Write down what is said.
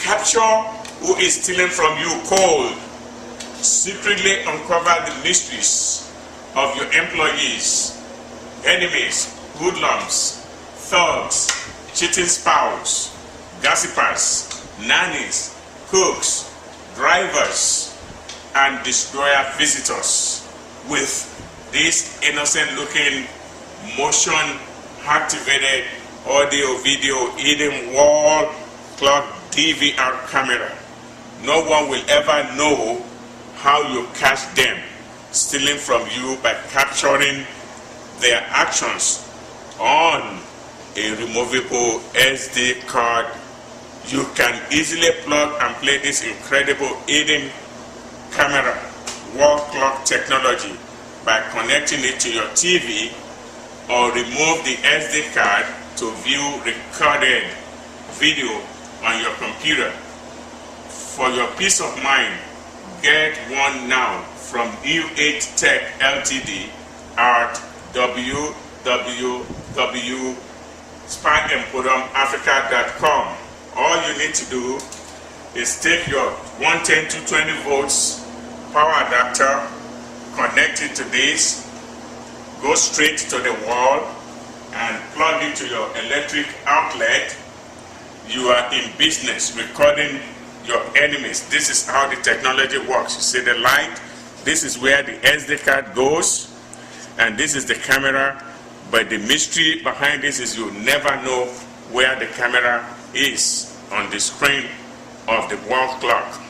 capture who is stealing from you cold, secretly uncover the mysteries of your employees, enemies, hoodlums, thugs, cheating spouse, gossipers, nannies, cooks, drivers, and destroyer visitors with this innocent-looking motion-activated audio-video hidden wall clock DVR camera. No one will ever know how you catch them stealing from you by capturing their actions on a removable SD card. You can easily plug and play this incredible hidden camera wall clock technology by connecting it to your TV or remove the SD card to view recorded video on your computer. For your peace of mind, get one now from U8 Tech Ltd at www.spyemporiumafrica.com. All you need to do is take your 110 to 20 volts power adapter, connect it to this, go straight to the wall and plug it to your electric outlet. You are in business recording your enemies. This is how the technology works. You see the light? This is where the SD card goes, and this is the camera. But the mystery behind this is you never know where the camera is on the screen of the wall clock.